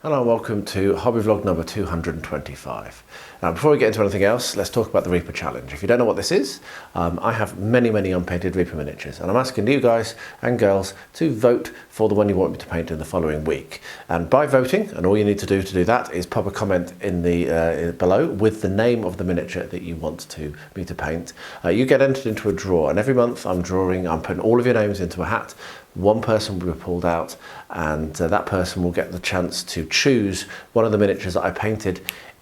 Hello and welcome to hobby vlog number 225. Now before we get into anything else, let's talk about the Reaper Challenge. If you don't know what this is, I have many unpainted Reaper miniatures and I'm asking you guys and girls to vote for the one you want me to paint in the following week. And by voting, and all you need to do that is pop a comment in the below with the name of the miniature that you want me to paint. You get entered into a draw, and every month I'm putting all of your names into a hat. One person will be pulled out, and that person will get the chance to choose one of the miniatures that I painted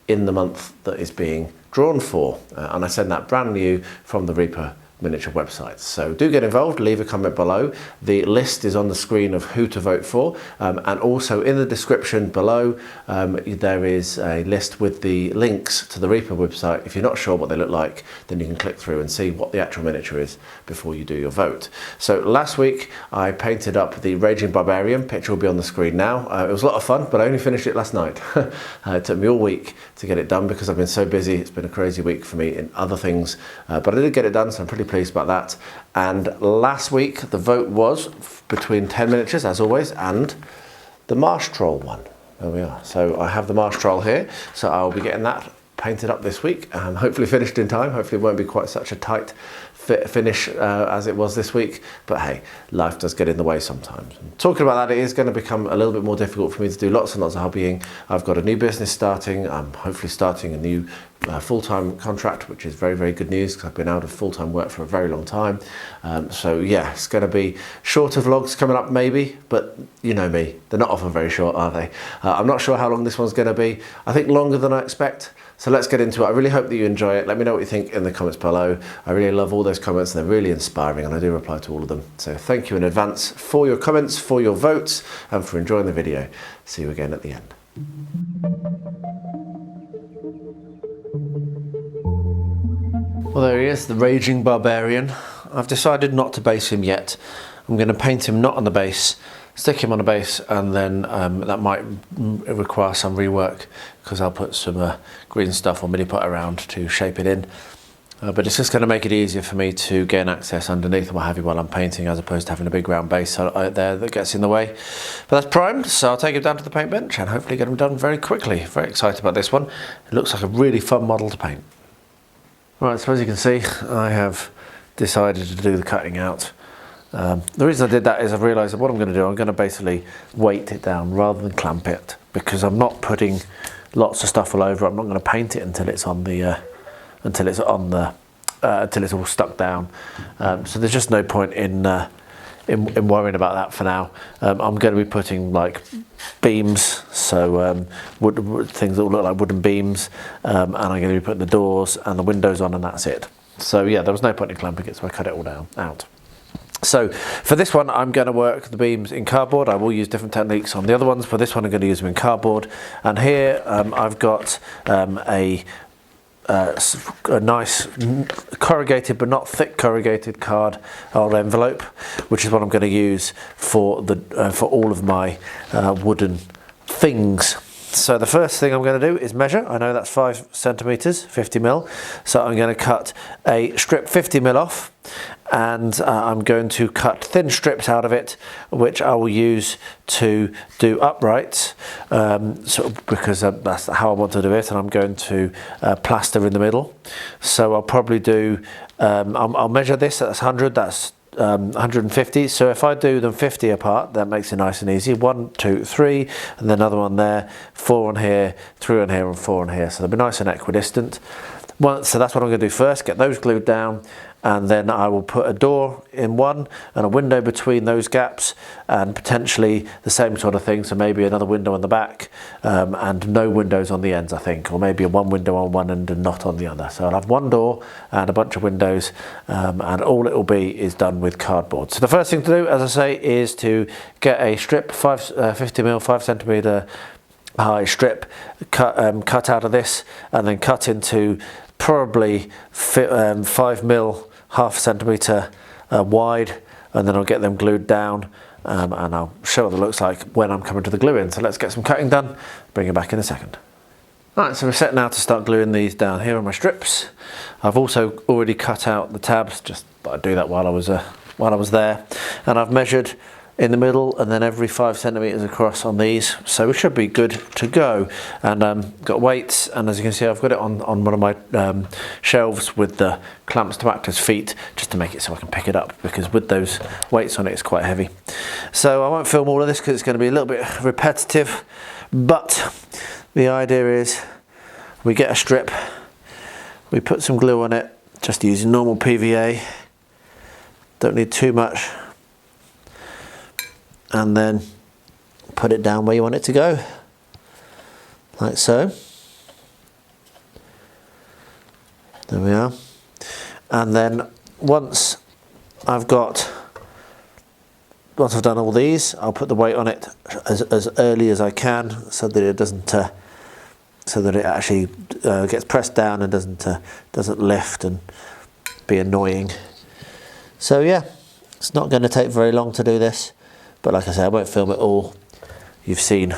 in the month that is being drawn for. And I send that brand new from the Reaper miniature website. So do get involved, leave a comment below. The list is on the screen of who to vote for, and also in the description below there is a list with the links to the Reaper website. If you're not sure what they look like, then you can click through and see what the actual miniature is before you do your vote. So last week I painted up the Raging Barbarian. Picture will be on the screen now. It was a lot of fun, but I only finished it last night. It took me all week to get it done because I've been so busy. It's been a crazy week for me in other things, but I did get it done, so I'm pretty pleased about that. And last week the vote was between 10 miniatures as always and the Marsh Troll one. There we are. So I have the Marsh Troll here, so I'll be getting that painted up this week, hopefully finished in time. Hopefully it won't be quite such a tight finish as it was this week, but hey, life does get in the way sometimes. And talking about that, it is going to become a little bit more difficult for me to do lots and lots of hobbying. I've got a new business starting. I'm hopefully starting a new full-time contract, which is very good news because I've been out of full-time work for a very long time. So yeah, it's going to be shorter vlogs coming up maybe, but you know me, they're not often very short, are they? I'm not sure how long this one's going to be. I think longer than I expect. So let's get into it. I really hope that you enjoy it. Let me know what you think in the comments below. I really love all those comments, and they're really inspiring, and I do reply to all of them. So thank you in advance for your comments, for your votes, and for enjoying the video. See you again at the end. Well, there he is, the Raging Barbarian. I've decided not to base him yet. I'm going to paint him not on the base, stick him on a base, and then that might require some rework because I'll put some green stuff or mini pot around to shape it in. But it's just going to make it easier for me to gain access underneath and what have you while I'm painting, as opposed to having a big round base out there that gets in the way. But that's primed, so I'll take him down to the paint bench and hopefully get him done very quickly. Very excited about this one. It looks like a really fun model to paint. Right, so as you can see, I have decided to do the cutting out. The reason I did that is I've realised that what I'm going to do, I'm going to basically weight it down rather than clamp it, because I'm not putting lots of stuff all over. I'm not going to paint it until it's on the until it's all stuck down. So there's just no point in worrying about that for now. I'm going to be putting like beams, so things that will look like wooden beams, and I'm going to be putting the doors and the windows on, and that's it. So yeah, there was no point in clamping it, so I cut it all out. So for this one, I'm going to work the beams in cardboard. I will use different techniques on the other ones. For this one, I'm going to use them in cardboard. And here I've got a nice corrugated but not thick corrugated card or envelope, which is what I'm going to use for all of my wooden things. So the first thing I'm going to do is measure. I know that's 5 centimeters, 50 mil. So I'm going to cut a strip 50 mil off, and I'm going to cut thin strips out of it, which I will use to do uprights, because that's how I want to do it. And I'm going to plaster in the middle. So I'll probably do, I'll measure this, that's 100, that's 150. So if I do them 50 apart, that makes it nice and easy. 1, 2, 3, and then another one there, 4 on here, 3 on here, and 4 on here. So they'll be nice and equidistant. So that's what I'm going to do first, get those glued down, and then I will put a door in one and a window between those gaps, and potentially the same sort of thing, so maybe another window on the back, and no windows on the ends, I think, or maybe one window on one end and not on the other. So I'll have one door and a bunch of windows, and all it will be is done with cardboard. So the first thing to do, as I say, is to get a strip, 50 mil, 5 centimeter high strip, cut out of this, and then cut into probably 5 mil, half centimeter wide, and then I'll get them glued down, and I'll show what it looks like when I'm coming to the glue in. So let's get some cutting done, bring it back in a second. Right, so we're set now to start gluing these down here on my strips. I've also already cut out the tabs, just thought I'd do that while I was there, and I've measured in the middle and then every 5 centimeters across on these, so we should be good to go. And got weights, and as you can see I've got it on one of my shelves with the clamps to act as feet, just to make it so I can pick it up, because with those weights on it it's quite heavy. So I won't film all of this because it's going to be a little bit repetitive, but the idea is we get a strip, we put some glue on it, just using normal PVA, don't need too much, and then put it down where you want it to go, like so. There we are. And then once I've done all these, I'll put the weight on it as early as I can, so that it doesn't, so that it actually gets pressed down and doesn't lift and be annoying. So yeah, it's not going to take very long to do this. But like I say, I won't film it all. You've seen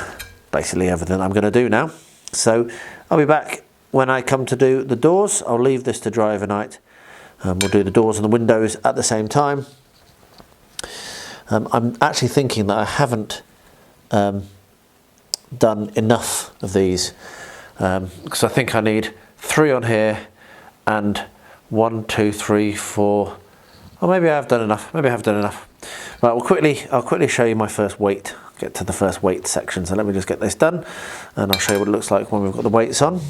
basically everything I'm going to do now. So I'll be back when I come to do the doors. I'll leave this to dry overnight. We'll do the doors and the windows at the same time. I'm actually thinking that I haven't done enough of these, because I think I need 3 on here and 1, 2, 3, 4. Or maybe I have done enough. Maybe I have done enough. Right, I'll quickly show you my first weight. Get to the first weight section. So let me just get this done, and I'll show you what it looks like when we've got the weights on.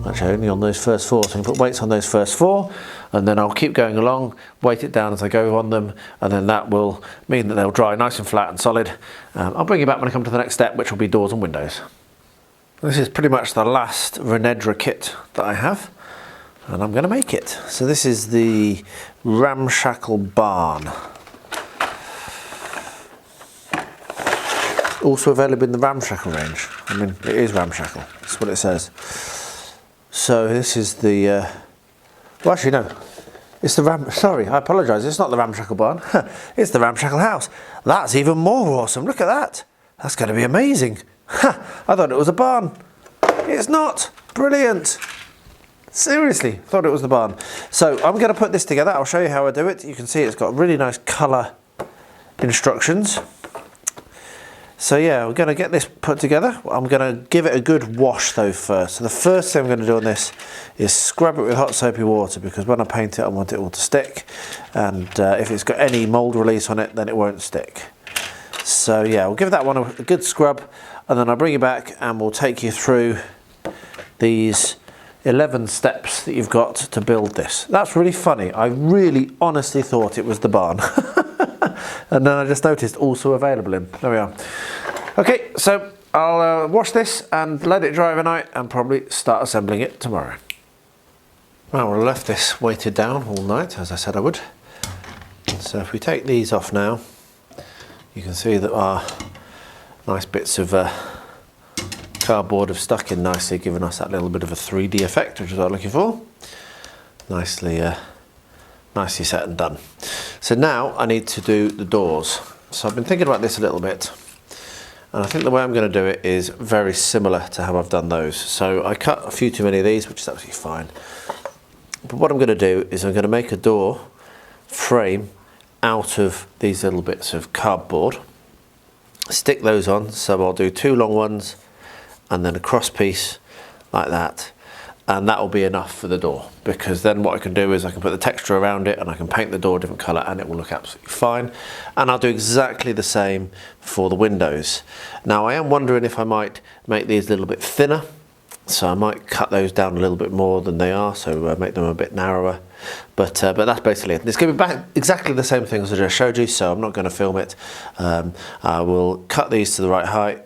Actually, only on those first 4. So I can put weights on those first 4, and then I'll keep going along, weight it down as I go on them, and then that will mean that they'll dry nice and flat and solid. I'll bring you back when I come to the next step, which will be doors and windows. This is pretty much the last Renedra kit that I have, and I'm going to make it. So this is the Ramshackle barn. Also available in the Ramshackle range. I mean, it is Ramshackle, that's what it says. So this is the, well actually no, it's the sorry, I apologise, it's not the Ramshackle barn, it's the Ramshackle house. That's even more awesome, look at that. That's going to be amazing. I thought it was a barn. It's not. Brilliant. Seriously, thought it was the barn. So I'm going to put this together. I'll show you how I do it. You can see it's got really nice colour instructions. So yeah, we're going to get this put together. I'm going to give it a good wash though first. So the first thing I'm going to do on this is scrub it with hot soapy water, because when I paint it I want it all to stick, and if it's got any mould release on it then it won't stick. So yeah, we'll give that one a good scrub, and then I'll bring you back and we'll take you through these 11 steps that you've got to build this. That's really funny. I really honestly thought it was the barn. And then I just noticed also available in. There we are. Okay, so I'll wash this and let it dry overnight and probably start assembling it tomorrow. Well, I left this weighted down all night, as I said I would. So if we take these off now, you can see that our nice bits of cardboard have stuck in nicely, giving us that little bit of a 3D effect, which is what I'm looking for. Nicely set and done. So now I need to do the doors. So I've been thinking about this a little bit, and I think the way I'm going to do it is very similar to how I've done those. So I cut a few too many of these, which is absolutely fine. But what I'm going to do is I'm going to make a door frame out of these little bits of cardboard, stick those on. So I'll do 2 long ones and then a cross piece like that, and that will be enough for the door, because then what I can do is I can put the texture around it and I can paint the door a different colour and it will look absolutely fine. And I'll do exactly the same for the windows. Now I am wondering if I might make these a little bit thinner, so I might cut those down a little bit more than they are, so make them a bit narrower. But that's basically it. It's going to be exactly the same thing as I just showed you, so I'm not going to film it. I will cut these to the right height,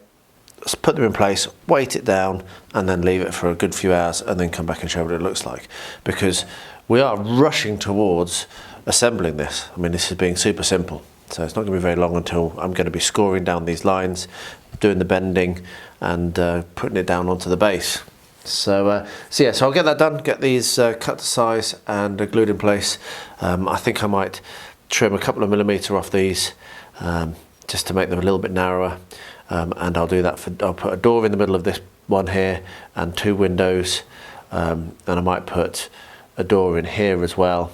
put them in place, weight it down, and then leave it for a good few hours, and then come back and show what it looks like, because we are rushing towards assembling this. I mean, this is being super simple, so it's not going to be very long until I'm going to be scoring down these lines, doing the bending, and putting it down onto the base. So yeah, so I'll get that done, get these cut to size and glued in place. I think I might trim a couple of millimetre off these just to make them a little bit narrower, and I'll do that I'll put a door in the middle of this one here and 2 windows, and I might put a door in here as well,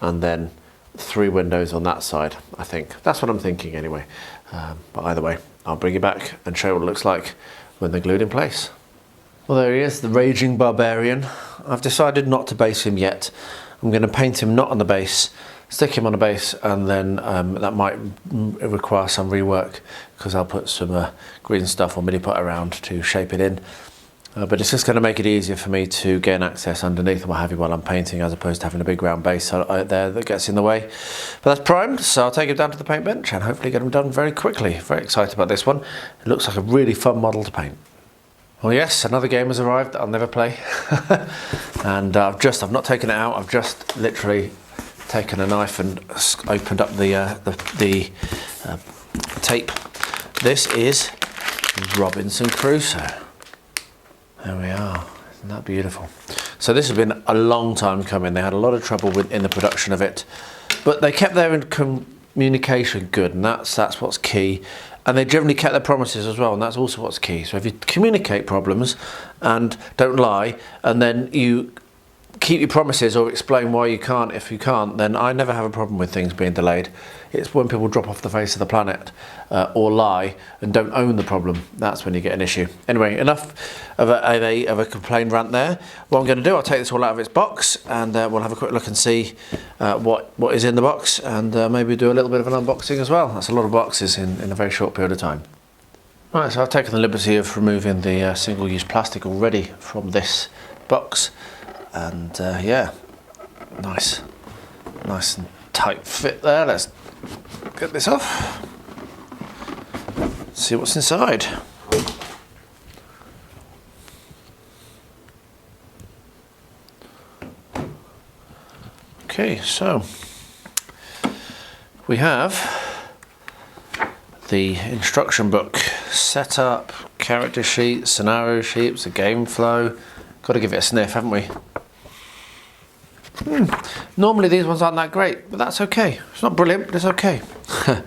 and then 3 windows on that side. I think that's what I'm thinking anyway, but either way I'll bring you back and show you what it looks like when they're glued in place. Well, there he is, the raging Barbarian. I've decided not to base him yet. I'm going to paint him not on the base, stick him on a base, and then that might require some rework because I'll put some green stuff or mini pot around to shape it in. But it's just going to make it easier for me to gain access underneath and what have you while I'm painting, as opposed to having a big round base out there that gets in the way. But that's primed, so I'll take him down to the paint bench and hopefully get him done very quickly. Very excited about this one. It looks like a really fun model to paint. Well, yes, another game has arrived that I'll never play. And I've not taken it out, I've just literally taken a knife and opened up the tape. This is Robinson Crusoe. There we are, isn't that beautiful? So this has been a long time coming. They had a lot of trouble in the production of it, but they kept their communication good, and that's what's key. And they generally kept their promises as well, and that's also what's key. So if you communicate problems and don't lie, and then you keep your promises or explain why you can't, if you can't, then I never have a problem with things being delayed. It's when people drop off the face of the planet or lie and don't own the problem, that's when you get an issue. Anyway, enough of a complaint rant there. What I'm going to do, I'll take this all out of its box, and we'll have a quick look and see what is in the box, and maybe do a little bit of an unboxing as well. That's a lot of boxes in a very short period of time. Right, so I've taken the liberty of removing the single-use plastic already from this box, and yeah, nice and tight fit there. Let's get this off, see what's inside. Okay, so we have the instruction book, setup, character sheet, scenario sheets, a game flow. Got to give it a sniff, haven't we? Normally these ones aren't that great, but that's okay. It's not brilliant, but it's okay. So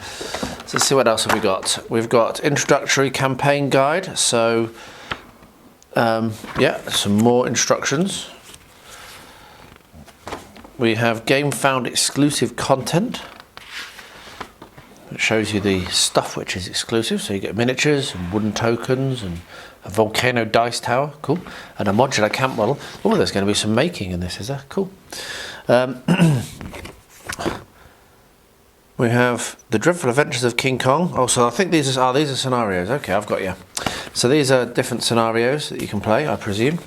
let's see what else have we got. We've got introductory campaign guide. So yeah, some more instructions. We have game found exclusive content. It shows you the stuff which is exclusive. So you get miniatures and wooden tokens and a volcano dice tower, cool, and a modular camp model. Oh, there's going to be some making in this, is there? Cool. We have the Dreadful Adventures of King Kong. Oh, so I think these are scenarios. Okay, I've got you. So these are different scenarios that you can play, I presume.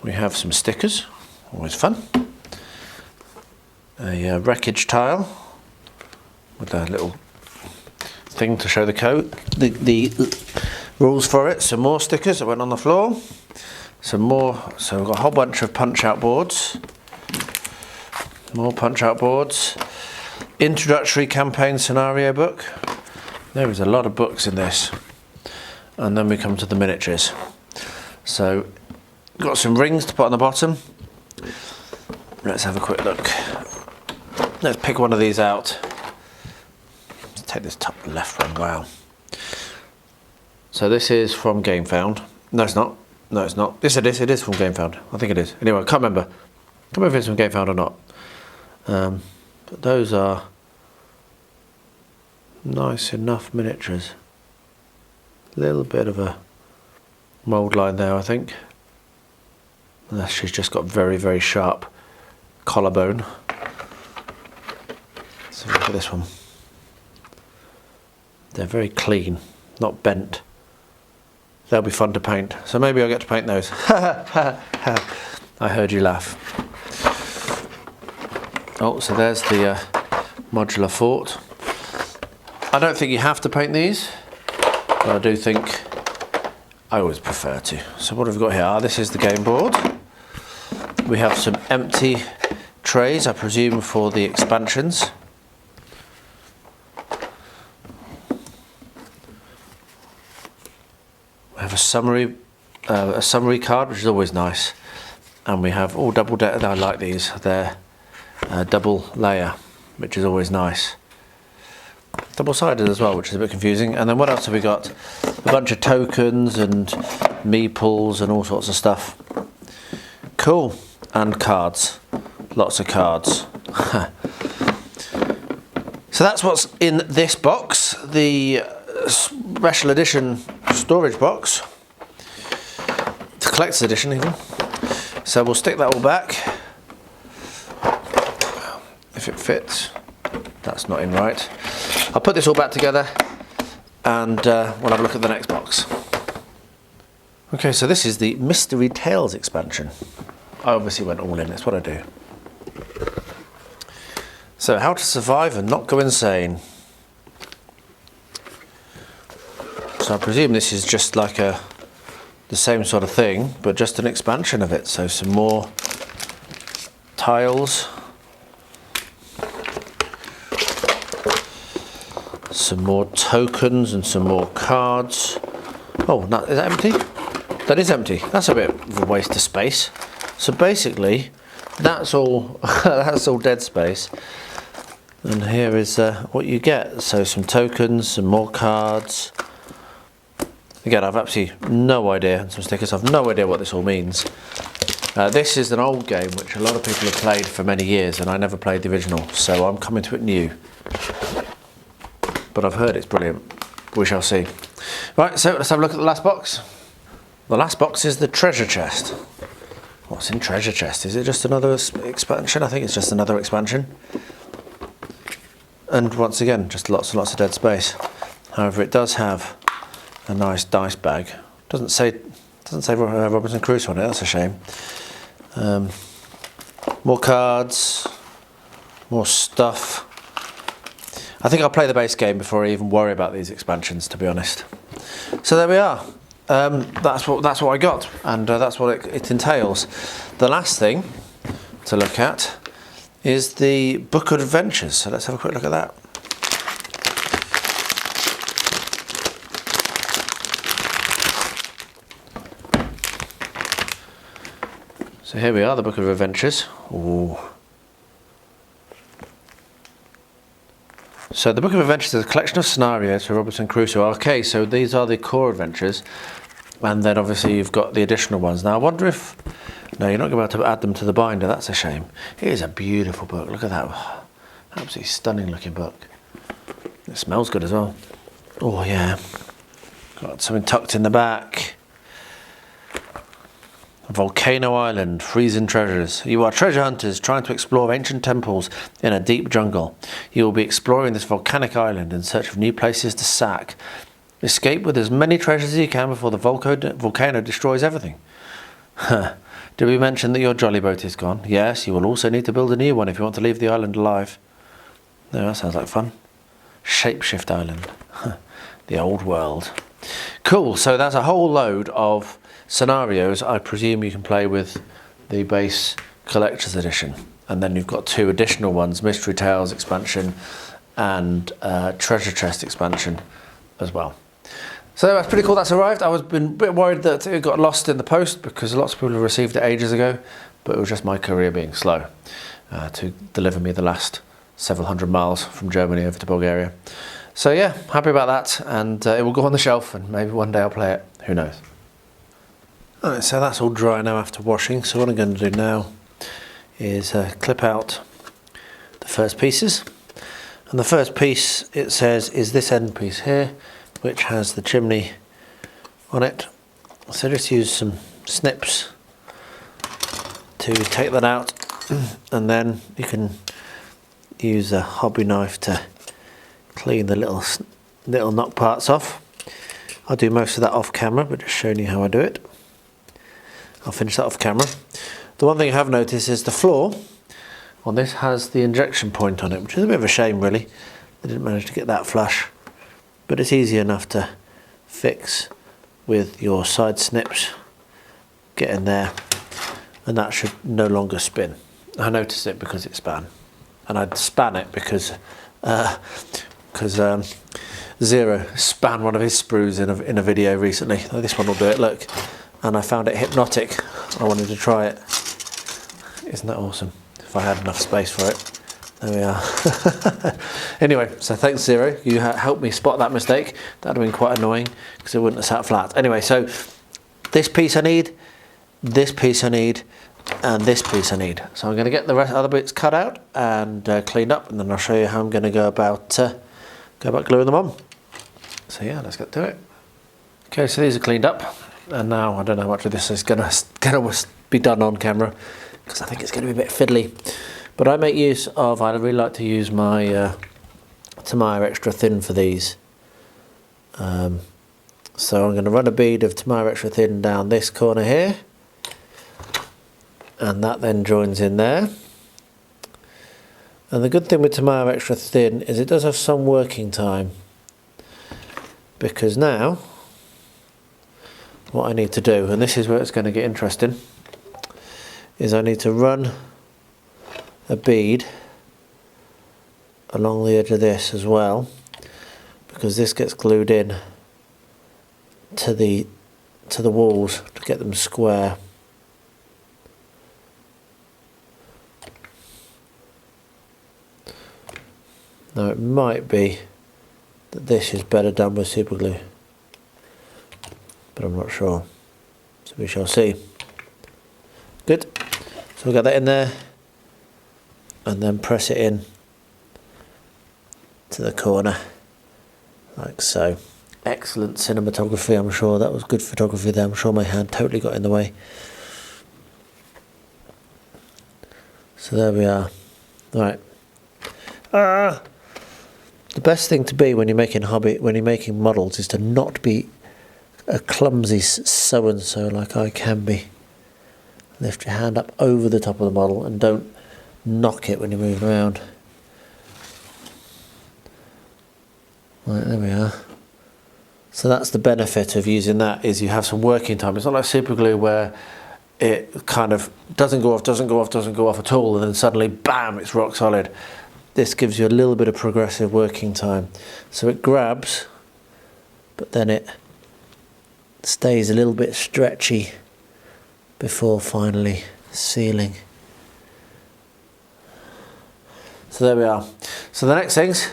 We have some stickers, always fun. A wreckage tile with a little thing to show the code, the rules for it. Some more stickers that went on the floor. Some more, so we've got a whole bunch of punch-out boards. More punch-out boards. Introductory campaign scenario book. There is a lot of books in this. And then we come to the miniatures. So, got some rings to put on the bottom. Let's have a quick look. Let's pick one of these out. Let's take this top left one. Wow. So this is from Game Found. No, it's not. No, it's not. Yes, it is. It is from Game Found. I think it is. Anyway, I can't remember. I can't remember if it's from Game Found or not. But those are nice enough miniatures. A little bit of a mould line there, I think. Unless she's just got very, very sharp collarbone. So look at this one. They're very clean, not bent. They'll be fun to paint. So maybe I'll get to paint those. I heard you laugh. Oh, so there's the modular fort. I don't think you have to paint these, but I do think I always prefer to. So what have we got here? This is the game board. We have some empty trays, I presume, for the expansions. a summary card, which is always nice, and we have all double. I like these. They're double layer, which is always nice. Double-sided as well, which is a bit confusing. And then what else have we got? A bunch of tokens and meeples and all sorts of stuff. Cool. And cards. Lots of cards. So that's what's in this box, the special edition storage box, the collector's edition even. So we'll stick that all back, if it fits. That's not in right. I'll put this all back together and we'll have a look at the next box. Okay, so this is the Mystery Tales expansion. I obviously went all in, that's what I do. So, how to survive and not go insane. So I presume this is just like the same sort of thing, but just an expansion of it. So some more tiles, some more tokens and some more cards. Oh, is that empty? That is empty. That's a bit of a waste of space. So basically, that's all that's all dead space. And here is what you get. So some tokens, some more cards. Again, I've absolutely no idea, and some stickers. I've no idea what this all means. This is an old game which a lot of people have played for many years, and I never played the original, so I'm coming to it new. But I've heard it's brilliant. We shall see. Right, so let's have a look at the last box. The last box is the treasure chest. What's in treasure chest? Is it just another expansion? I think it's just another expansion. And once again, just lots and lots of dead space. However, it does have a nice dice bag. Doesn't say Robinson Crusoe on it. That's a shame. More cards, more stuff. I think I'll play the base game before I even worry about these expansions, to be honest. So there we are. That's what I got, and that's what it entails. The last thing to look at is the Book of Adventures. So let's have a quick look at that. So here we are, the Book of Adventures. Ooh. So the Book of Adventures is a collection of scenarios for Robinson Crusoe. Okay, so these are the core adventures, and then obviously you've got the additional ones. Now I wonder if... No, you're not going to be able to add them to the binder. That's a shame. It is a beautiful book. Look at that. Absolutely stunning looking book. It smells good as well. Oh yeah. Got something tucked in the back. Volcano Island, freezing treasures. You are treasure hunters trying to explore ancient temples in a deep jungle. You will be exploring this volcanic island in search of new places to sack. Escape with as many treasures as you can before the volcano destroys everything. Did we mention that your jolly boat is gone? Yes, you will also need to build a new one if you want to leave the island alive. No, that sounds like fun. Shapeshift Island. The old world. Cool, so that's a whole load of scenarios. I presume you can play with the base collector's edition. And then you've got two additional ones, Mystery Tales expansion and Treasure Chest expansion as well. So that's pretty cool, that's arrived. I was been a bit worried that it got lost in the post because lots of people have received it ages ago, but it was just my courier being slow to deliver me the last several hundred miles from Germany over to Bulgaria. So yeah, happy about that, and it will go on the shelf and maybe one day I'll play it, who knows. Alright, so that's all dry now after washing, so what I'm going to do now is clip out the first pieces. And the first piece, it says, is this end piece here, which has the chimney on it. So just use some snips to take that out, and then you can use a hobby knife to clean the little knock parts off. I'll do most of that off camera, but just showing you how I do it. I'll finish that off camera. The one thing I have noticed is the floor on this has the injection point on it, which is a bit of a shame really. I didn't manage to get that flush. But it's easy enough to fix with your side snips. Get in there, and that should no longer spin. I noticed it because it span, and I'd span it because Zero span one of his sprues in a video recently. Oh, this one will do it, look. And I found it hypnotic. I wanted to try it. Isn't that awesome? If I had enough space for it. There we are. Anyway, so thanks Zero. You helped me spot that mistake. That would have been quite annoying because it wouldn't have sat flat. Anyway, so this piece I need, this piece I need, and this piece I need. So I'm going to get the other bits cut out and cleaned up, and then I'll show you how I'm going to go about gluing them on. So yeah, let's get to it. Okay, so these are cleaned up, and now I don't know how much of this is going to be done on camera because I think it's going to be a bit fiddly. But I really like to use my Tamiya Extra Thin for these. So I'm going to run a bead of Tamiya Extra Thin down this corner here, and that then joins in there. And the good thing with Tamiya Extra Thin is it does have some working time, because now what I need to do, and this is where it's going to get interesting, is I need to run a bead along the edge of this as well, because this gets glued in to the walls to get them square. Now it might be that this is better done with super glue, but I'm not sure, so we shall see. Good, so we'll get that in there and then press it in to the corner like so. Excellent cinematography, I'm sure. That was good photography there. I'm sure my hand totally got in the way. So there we are. Right. The best thing to be when you're making models is to not be a clumsy so-and-so like I can be. Lift your hand up over the top of the model and don't knock it when you move around. Right, there we are. So that's the benefit of using that, is you have some working time. It's not like super glue where it kind of doesn't go off at all, and then suddenly bam, it's rock solid. This gives you a little bit of progressive working time. So it grabs, but then it stays a little bit stretchy before finally sealing. So there we are. So the next things,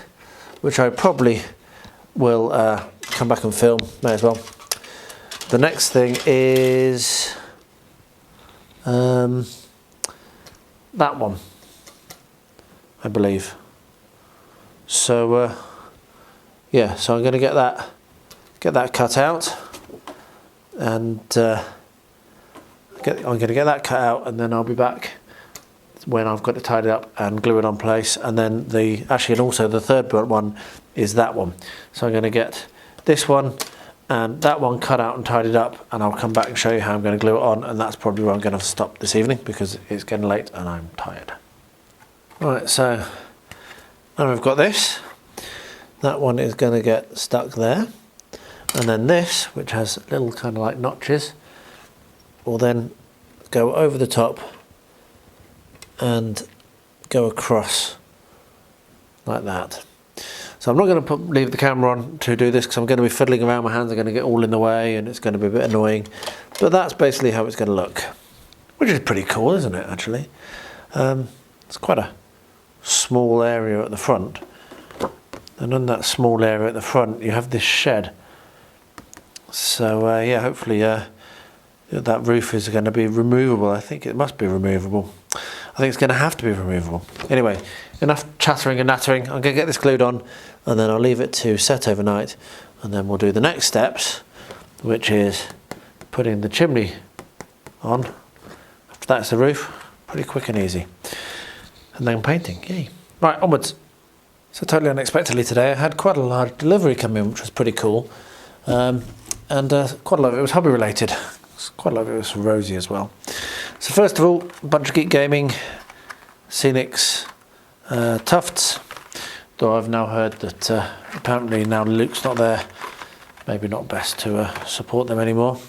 which I probably will come back and film, may as well. The next thing is that one, I believe. So yeah, so I'm going to get that cut out, and I'm going to get that cut out, and then I'll be back when I've got it tidied up and glue it on place. And then and also the third one is that one. So I'm going to get this one and that one cut out and tidied up, and I'll come back and show you how I'm going to glue it on, and that's probably where I'm going to stop this evening because it's getting late and I'm tired. Right, so now we've got this. That one is going to get stuck there, and then this, which has little kind of like notches, will then go over the top and go across like that. So I'm not going to leave the camera on to do this because I'm going to be fiddling around, my hands are going to get all in the way and it's going to be a bit annoying, but that's basically how it's going to look, which is pretty cool, isn't it, actually? It's quite a small area at the front, and on that small area at the front you have this shed. So yeah, hopefully that roof is going to be removable. I think it must be removable. I think it's going to have to be removable. Anyway, enough chattering and nattering. I'm going to get this glued on, and then I'll leave it to set overnight, and then we'll do the next steps, which is putting the chimney on. After that's the roof, pretty quick and easy. And then painting, yay. Right, onwards. So totally unexpectedly today, I had quite a large delivery come in, which was pretty cool. And quite a lot of it was hobby related. Quite a lot of it was from Rosie as well. So first of all, a bunch of Geek Gaming, Scenics, Tufts, though I've now heard that apparently now Luke's not there, maybe not best to support them anymore.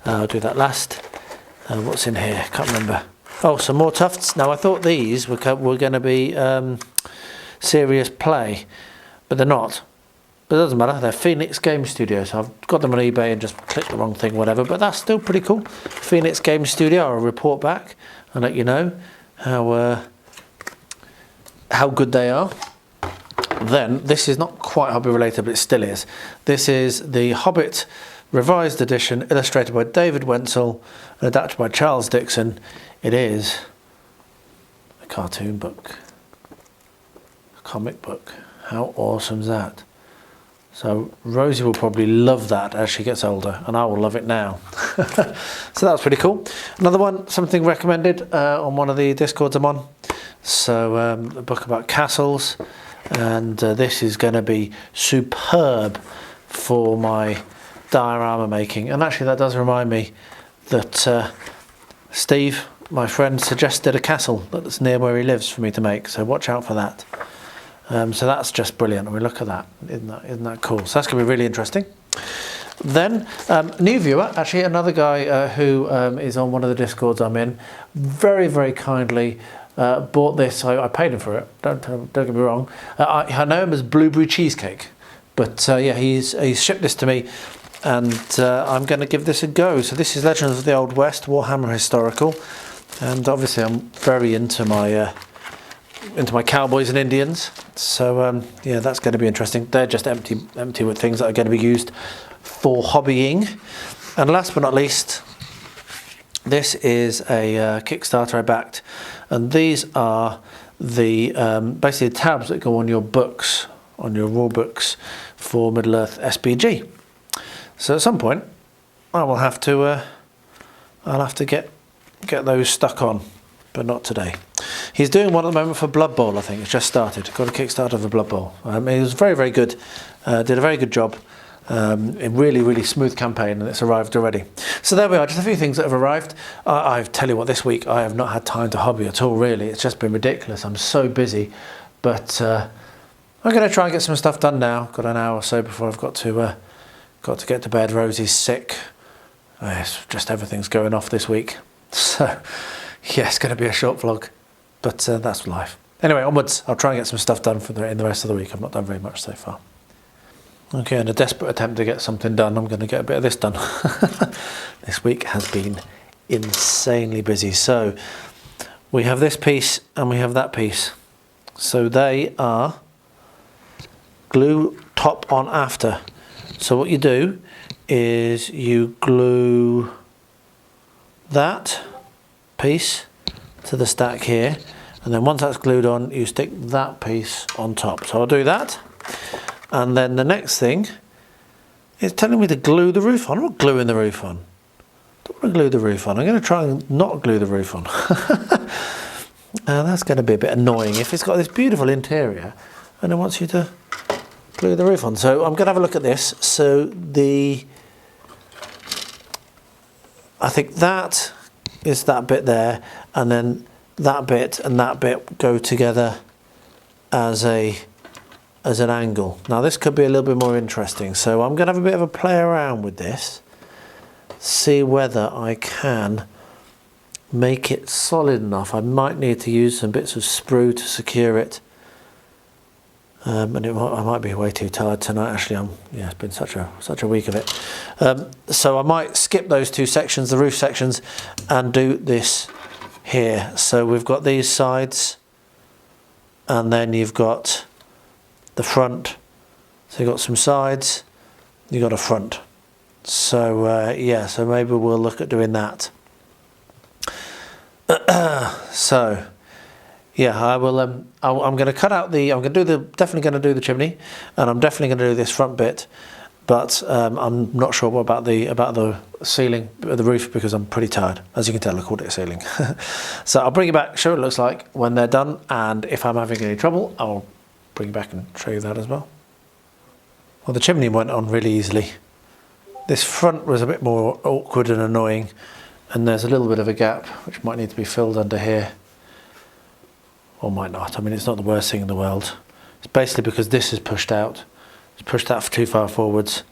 I'll do that last. What's in here? Can't remember. Oh, some more Tufts. Now I thought these were going to be serious play, but they're not. But it doesn't matter, they're Phoenix Game Studio, so I've got them on eBay and just clicked the wrong thing, whatever, but that's still pretty cool. Phoenix Game Studio, I'll report back and let you know how good they are. Then, this is not quite hobby related, but it still is. This is the Hobbit Revised Edition, illustrated by David Wenzel and adapted by Charles Dixon. It is a cartoon book, a comic book. How awesome is that? So Rosie will probably love that as she gets older, and I will love it now. So that was pretty cool. Another one, something recommended on one of the Discords I'm on. So a book about castles, and this is going to be superb for my diorama making. And actually that does remind me that Steve, my friend, suggested a castle that's near where he lives for me to make, so watch out for that. So that's just brilliant. I mean, look at that. Isn't that cool? So that's going to be really interesting. Then, new viewer, actually another guy who is on one of the Discords I'm in, very, very kindly bought this. I paid him for it. Don't get me wrong. I know him as Blueberry Cheesecake, but yeah, he's shipped this to me, and I'm going to give this a go. So this is Legends of the Old West, Warhammer Historical, and obviously I'm very into my cowboys and Indians. So yeah, that's going to be interesting. They're just empty with things that are going to be used for hobbying. And last but not least, this is a Kickstarter I backed, and these are the basically the tabs that go on your books, on your rule books for Middle-earth SBG. So at some point I will have to I'll have to get those stuck on, but not today. He's doing one at the moment for Blood Bowl, I think. It's just started. Got a Kickstarter for Blood Bowl. It was very, very good. Did a very good job. A really, really smooth campaign, and it's arrived already. So there we are, just a few things that have arrived. I tell you what, this week I have not had time to hobby at all, really. It's just been ridiculous. I'm so busy. But I'm going to try and get some stuff done now. Got an hour or so before I've got to get to bed. Rosie's sick. It's just everything's going off this week. So yeah, it's going to be a short vlog. But that's life. Anyway, onwards. I'll try and get some stuff done in the rest of the week. I've not done very much so far. Okay, in a desperate attempt to get something done, I'm going to get a bit of this done. This week has been insanely busy. So we have this piece and we have that piece. So they are glue top on after. So what you do is you glue that piece to the stack here, and then once that's glued on, you stick that piece on top. So I'll do that, and then the next thing is telling me to glue the roof on. I'm not gluing the roof on. I don't want to glue the roof on. I'm going to try and not glue the roof on. That's going to be a bit annoying if it's got this beautiful interior and it wants you to glue the roof on. So I'm going to have a look at this. So I think that is that bit there, and then that bit and that bit go together as an angle. Now this could be a little bit more interesting, so I'm going to have a bit of a play around with this, see whether I can make it solid enough. I might need to use some bits of sprue to secure it, and I might be way too tired tonight. Actually, it's been such a week of it. So I might skip those two sections, the roof sections, and do this here. So we've got these sides, and then you've got the front. So you've got some sides, you've got a front. So yeah, so maybe we'll look at doing that. So yeah, I will. I'm going to cut out the. Definitely going to do the chimney, and I'm definitely going to do this front bit. But I'm not sure about the ceiling, the roof, because I'm pretty tired. As you can tell, I called it a ceiling. So I'll bring it back, show what it looks like when they're done, and if I'm having any trouble, I'll bring it back and show you that as well. Well, the chimney went on really easily. This front was a bit more awkward and annoying, and there's a little bit of a gap which might need to be filled under here. Or might not. I mean, it's not the worst thing in the world. It's basically because this is pushed out. It's pushed out too far forwards.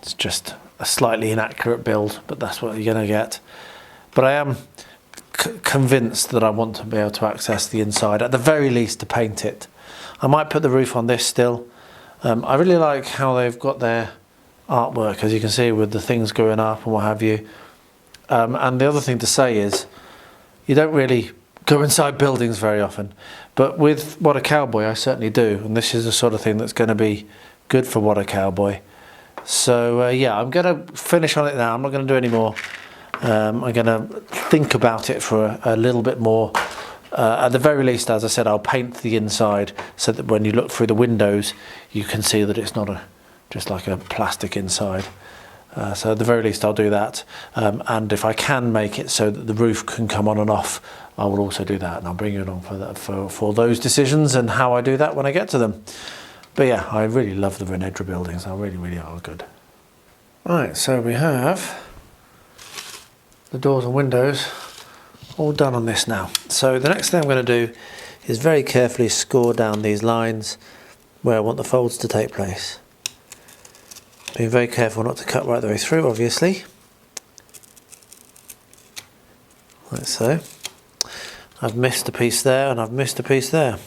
It's just a slightly inaccurate build, but that's what you're going to get. But I am convinced that I want to be able to access the inside, at the very least to paint it. I might put the roof on this still, I really like how they've got their artwork, as you can see, with the things going up and what have you. And the other thing to say is, you don't really go inside buildings very often, but with What a Cowboy I certainly do, and this is the sort of thing that's going to be good for What a Cowboy. So yeah, I'm going to finish on it now. I'm not going to do any more. I'm going to think about it for a little bit more. At the very least, as I said, I'll paint the inside so that when you look through the windows you can see that it's not just like a plastic inside. So at the very least I'll do that, and if I can make it so that the roof can come on and off, I will also do that, and I'll bring you along for that, for those decisions and how I do that when I get to them. But yeah, I really love the Renedra buildings. They really are good. Right, so we have the doors and windows all done on this now. So the next thing I'm going to do is very carefully score down these lines where I want the folds to take place. Being very careful not to cut right the way through, obviously. Like so. I've missed a piece there and I've missed a piece there.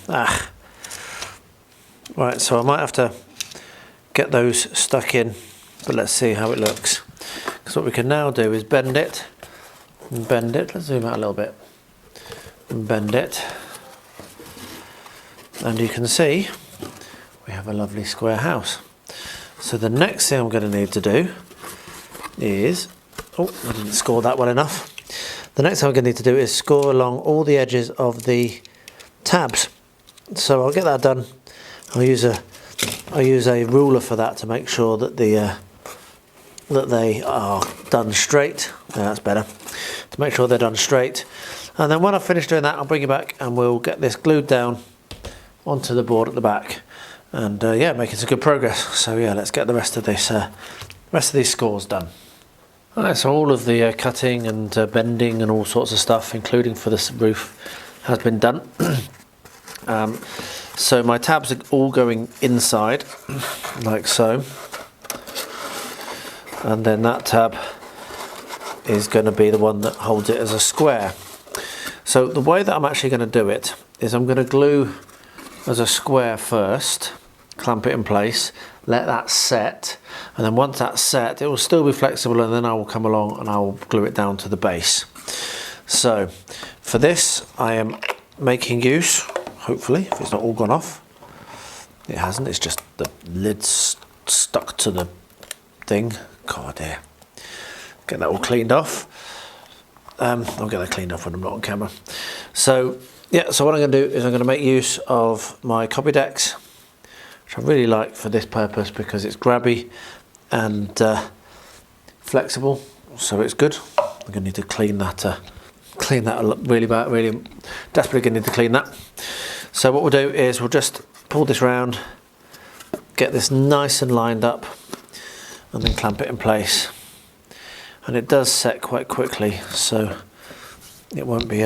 Right, so I might have to get those stuck in, but let's see how it looks. Because what we can now do is bend it, and bend it. Let's zoom out a little bit. And bend it. And you can see we have a lovely square house. So the next thing I'm going to need to do is, I didn't score that well enough. The next thing I'm going to need to do is score along all the edges of the tabs. So I'll get that done. I'll use a ruler for that to make sure that that they are done straight. Yeah, that's better. To make sure they're done straight. And then when I've finished doing that, I'll bring you back and we'll get this glued down onto the board at the back. And yeah, making some good progress. So yeah, let's get the rest of this, rest of these scores done. Alright, so all of the cutting and bending and all sorts of stuff, including for this roof, has been done. So my tabs are all going inside, like so. And then that tab is going to be the one that holds it as a square. So the way that I'm actually going to do it is I'm going to glue as a square first, clamp it in place, let that set, and then once that's set it will still be flexible, and then I will come along and I will glue it down to the base. So for this I am making use, hopefully, if it's not all gone off. It hasn't, it's just the lid's stuck to the thing. God dear. Get that all cleaned off. I'll get that cleaned off when I'm not on camera. So yeah, so what I'm going to do is I'm going to make use of my copy decks, which I really like for this purpose because it's grabby and flexible, so it's good. I'm going to need to clean that really bad, really desperately going to need to clean that. So what we'll do is we'll just pull this round, get this nice and lined up, and then clamp it in place. And it does set quite quickly, so it won't be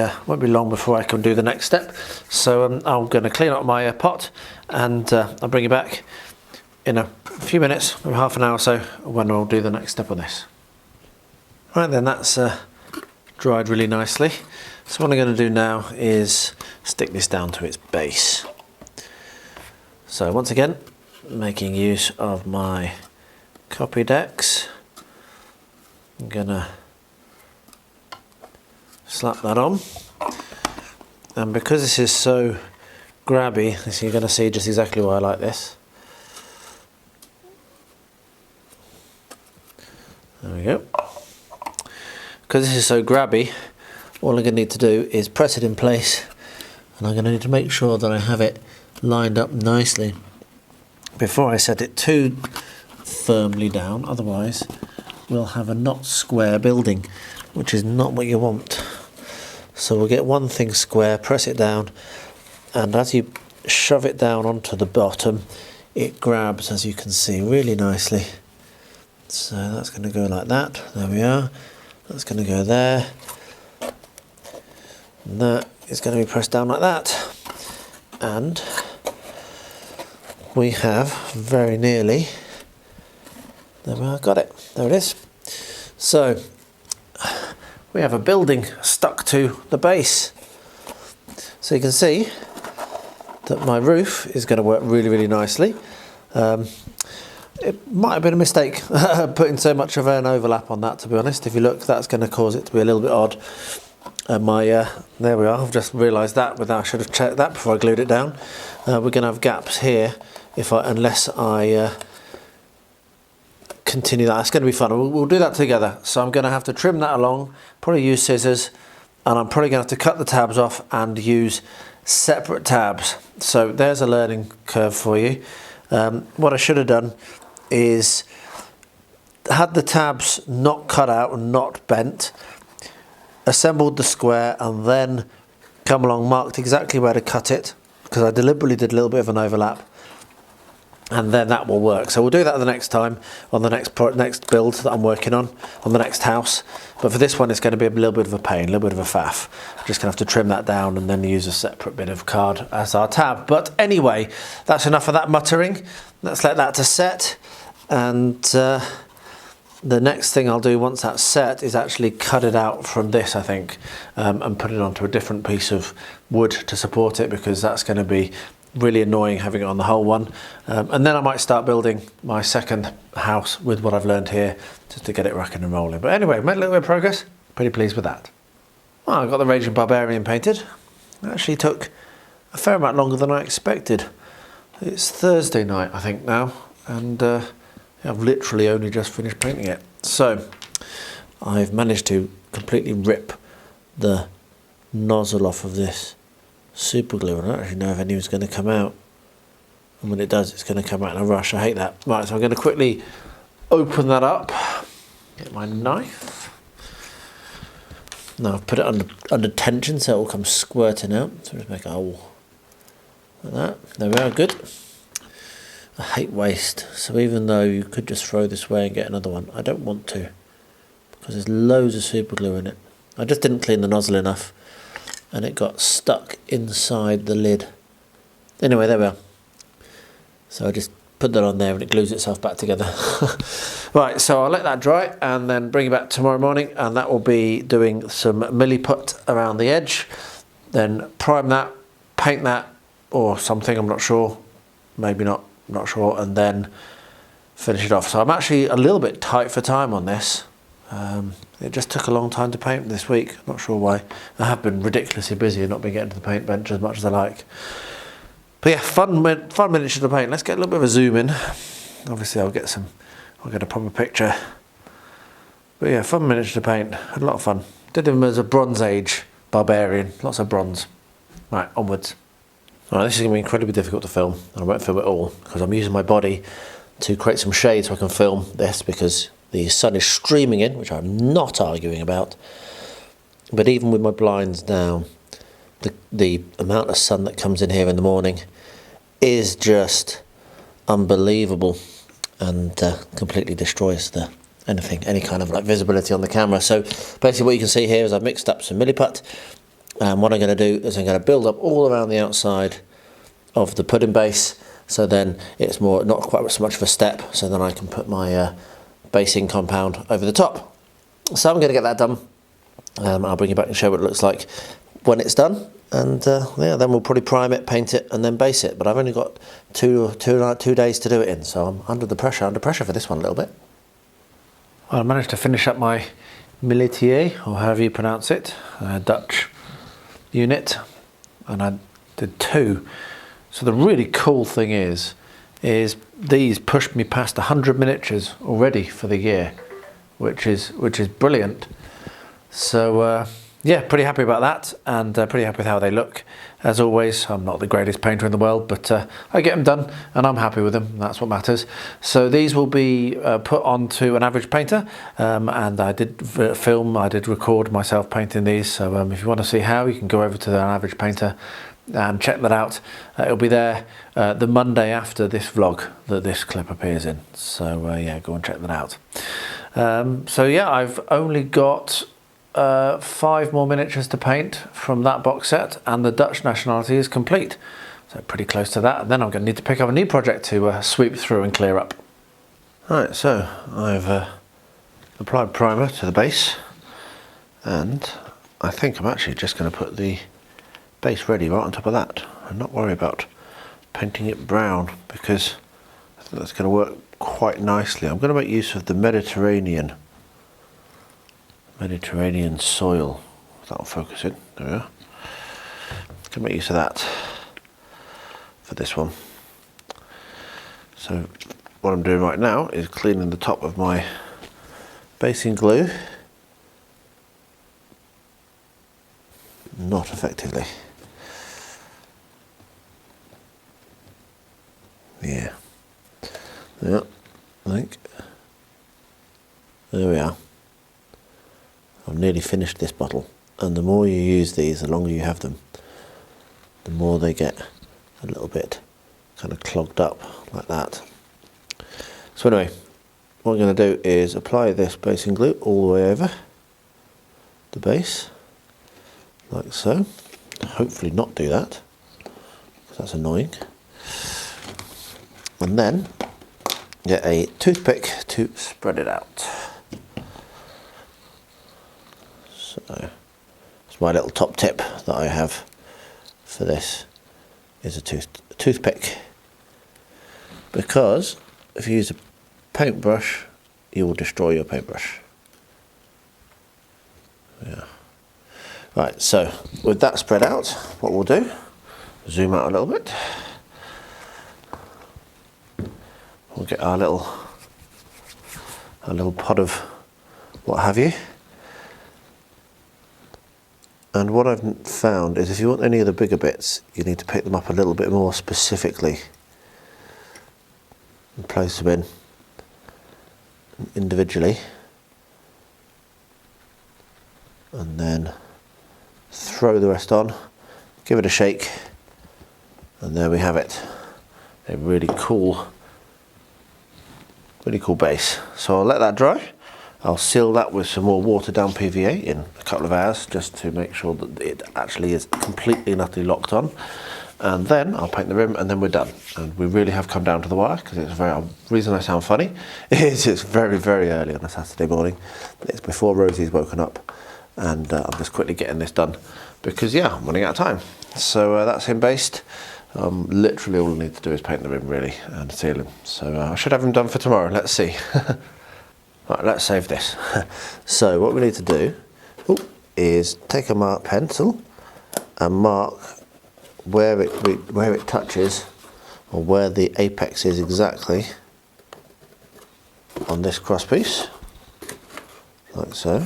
long before I can do the next step. So I'm going to clean up my pot, and I'll bring you back in a few minutes, maybe half an hour or so, when I'll do the next step on this. Right then, that's dried really nicely. So what I'm going to do now is stick this down to its base. So once again, making use of my copy decks, I'm going to slap that on, and because this is so grabby, as you're going to see just exactly why I like this. There we go. Because this is so grabby, all I'm going to need to do is press it in place, and I'm going to need to make sure that I have it lined up nicely before I set it too firmly down, otherwise we'll have a not square building, which is not what you want. So we'll get one thing square, press it down, and as you shove it down onto the bottom, it grabs, as you can see, really nicely. So that's going to go like that. There we are. That's going to go there. And that is going to be pressed down like that. And we have very nearly, there we are, got it. There it is. So we have a building stuck to the base. So you can see that my roof is going to work really, really nicely. It might have been a mistake putting so much of an overlap on that, to be honest. If you look, that's going to cause it to be a little bit odd. And there we are, I've just realised that, I should have checked that before I glued it down. We're going to have gaps here unless I continue that. It's going to be fun. We'll do that together. So I'm going to have to trim that along, probably use scissors, and I'm probably going to have to cut the tabs off and use separate tabs. So there's a learning curve for you. What I should have done is had the tabs not cut out and not bent, assembled the square, and then come along, marked exactly where to cut it, because I deliberately did a little bit of an overlap, and then that will work. So we'll do that the next time on the next build that I'm working on the next house. But for this one, it's going to be a little bit of a pain, a little bit of a faff. I'm just going to have to trim that down and then use a separate bit of card as our tab. But anyway, that's enough of that muttering. Let's let that to set. And the next thing I'll do once that's set is actually cut it out from this, I think, and put it onto a different piece of wood to support it, because that's going to be really annoying having it on the whole one. And then I might start building my second house with what I've learned here, just to get it rocking and rolling. But anyway, made a little bit of progress, pretty pleased with that. Well, I got the Raging Barbarian painted. It actually took a fair amount longer than I expected. It's Thursday night, I think, now, and I've literally only just finished painting it. So I've managed to completely rip the nozzle off of this super glue. I don't actually know if any was going to come out, and when it does, it's going to come out in a rush. I hate that. Right, so I'm going to quickly open that up, get my knife. Now I've put it under tension so it will come squirting out. So just make a hole like that. There we are, good. I hate waste, so even though you could just throw this away and get another one, I don't want to, because there's loads of super glue in it. I just didn't clean the nozzle enough, and it got stuck inside the lid. Anyway, there we are. So I just put that on there and it glues itself back together. Right, so I'll let that dry and then bring it back tomorrow morning, and that will be doing some Militie around the edge, then prime that, paint that or something, I'm not sure, maybe not sure, and then finish it off. So I'm actually a little bit tight for time on this. It just took a long time to paint this week, not sure why. I have been ridiculously busy and not been getting to the paint bench as much as I like. But yeah, fun miniature to paint. Let's get a little bit of a zoom in. Obviously I'll get a proper picture. But yeah, fun miniature to paint, had a lot of fun. Did him as a Bronze Age barbarian, lots of bronze. Right, onwards. All right, this is going to be incredibly difficult to film, and I won't film it all because I'm using my body to create some shade so I can film this, because the sun is streaming in, which I'm not arguing about. But even with my blinds down, the amount of sun that comes in here in the morning is just unbelievable, and completely destroys any kind of like visibility on the camera. So basically what you can see here is I've mixed up some Militie, and what I'm going to do is I'm going to build up all around the outside of the pudding base, so then it's not quite so much of a step, so then I can put my basing compound over the top. So I'm going to get that done. I'll bring you back and show what it looks like when it's done, and yeah, then we'll probably prime it, paint it, and then base it. But I've only got two days to do it in, so I'm under pressure for this one a little bit. Well, I managed to finish up my Militie, or however you pronounce it, Dutch unit, and I did 2. So the really cool thing is these pushed me past 100 miniatures already for the year, which is brilliant. So yeah, pretty happy about that, and pretty happy with how they look. As always, I'm not the greatest painter in the world, but I get them done and I'm happy with them, and that's what matters. So these will be put onto an average painter, and I did record myself painting these. So if you want to see how, you can go over to the average painter and check that out. It'll be there the Monday after this vlog that this clip appears in. So yeah, go and check that out. So yeah, I've only got 5 more miniatures to paint from that box set, and the Dutch Nationality is complete. So pretty close to that, and then I'm going to need to pick up a new project to sweep through and clear up. Alright, so I've applied primer to the base, and I think I'm actually just going to put the base ready right on top of that and not worry about painting it brown, because That's going to work quite nicely. I'm going to make use of the Mediterranean soil. That'll focus in. There we are. Can make use of that for this one. So what I'm doing right now is cleaning the top of my basing glue. Not effectively. Yeah. Yeah, I think. There we are. I've nearly finished this bottle, and the more you use these, the longer you have them, the more they get a little bit kind of clogged up like that. So anyway, what I'm going to do is apply this basing glue all the way over the base, like so. Hopefully not do that, because that's annoying. And then get a toothpick to spread it out. So it's my little top tip that I have for this is a toothpick, because if you use a paintbrush, you will destroy your paintbrush. Yeah. Right, so with that spread out, what we'll do, zoom out a little bit. We'll get our little pot of what have you. And what I've found is if you want any of the bigger bits, you need to pick them up a little bit more specifically and place them in individually, and then throw the rest on, give it a shake, and there we have it. A really cool base. So I'll let that dry. I'll seal that with some more watered down PVA in a couple of hours, just to make sure that it actually is completely and utterly locked on. And then I'll paint the rim, and then we're done. And we really have come down to the wire, because it's the reason I sound funny is it's very, very early on a Saturday morning. It's before Rosie's woken up, and I'm just quickly getting this done because, yeah, I'm running out of time. So that's him based. Literally all I need to do is paint the rim, really, and seal him. So I should have him done for tomorrow. Let's see. Right, let's save this. So what we need to do is take a mark pencil and mark where it touches, or where the apex is exactly on this cross piece, like so.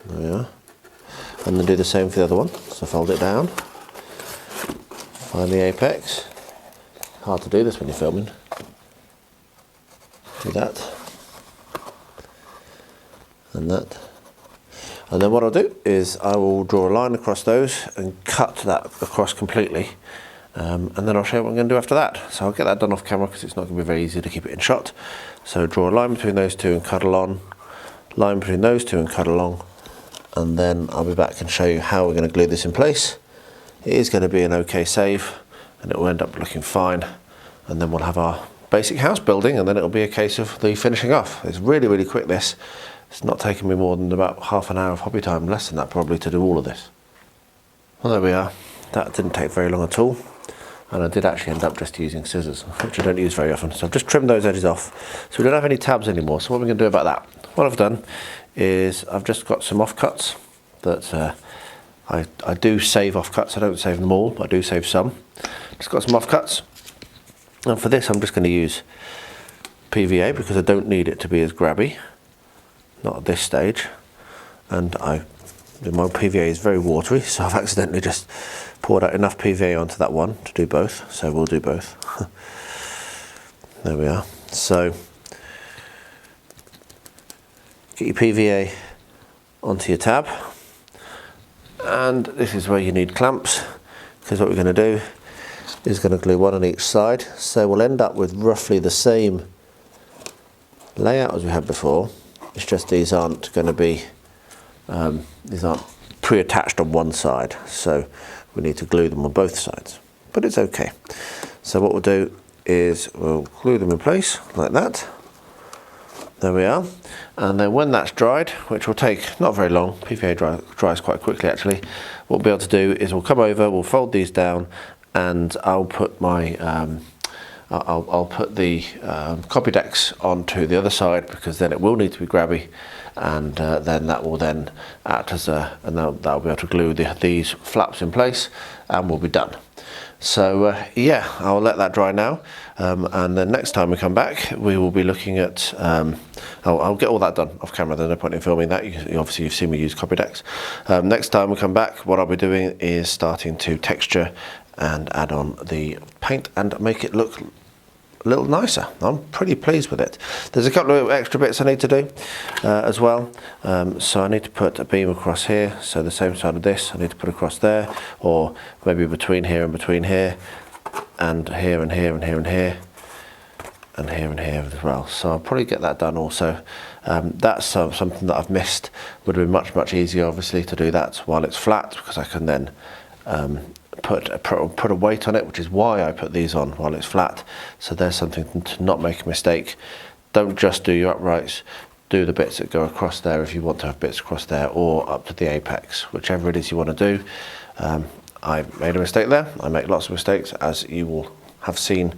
There we are. And then do the same for the other one. So fold it down, find the apex. Hard to do this when you're filming. Do that. And that. And then what I'll do is I will draw a line across those and cut that across completely. And then I'll show you what I'm going to do after that. So I'll get that done off camera, because it's not going to be very easy to keep it in shot. So draw a line between those two and cut along. Line between those two and cut along. And then I'll be back and show you how we're going to glue this in place. It is going to be an okay save, and it will end up looking fine, and then we'll have our basic house building, and then it'll be a case of the finishing off. It's really, really quick, this. It's not taking me more than about half an hour of hobby time, less than that probably, to do all of this. Well, there we are. That didn't take very long at all, and I did actually end up just using scissors, which I don't use very often. So I've just trimmed those edges off, so we don't have any tabs anymore. So what we're going to do about that, what I've done is I've just got some offcuts that I do save offcuts. I don't save them all, but I do save some. Just got some offcuts, and for this I'm just going to use PVA, because I don't need it to be as grabby, not at this stage. And my PVA is very watery, so I've accidentally just poured out enough PVA onto that one to do both, so we'll do both. There we are. So get your PVA onto your tab, and this is where you need clamps, because what we're going to do is going to glue one on each side. So we'll end up with roughly the same layout as we had before. It's just these aren't going to be these aren't pre-attached on one side, so we need to glue them on both sides, but it's okay. So what we'll do is we'll glue them in place like that, There we are. And then when that's dried, which will take not very long, PVA dries quite quickly actually, what we'll be able to do is we'll come over, we'll fold these down, and I'll put my I'll put the copy decks onto the other side, because then it will need to be grabby, and then that will then act as and that'll be able to glue these flaps in place, and we'll be done. So yeah, I'll let that dry now, and then next time we come back we will be looking at I'll get all that done off camera. There's no point in filming that. Obviously you've seen me use copy decks. Next time we come back, what I'll be doing is starting to texture and add on the paint and make it look a little nicer. I'm pretty pleased with it. There's a couple of extra bits I need to do as well. So I need to put a beam across here, so the same side of this I need to put across there, or maybe between here and between here, and here and here and here and here, and here and here as well. So I'll probably get that done also. That's something that I've missed. Would have been much easier obviously to do that while it's flat, because I can then put a weight on it, which is why I put these on while it's flat. So there's something to not make a mistake. Don't just do your uprights, do the bits that go across there if you want to have bits across there, or up to the apex, whichever it is you want to do. I made a mistake there. I make lots of mistakes, as you will have seen,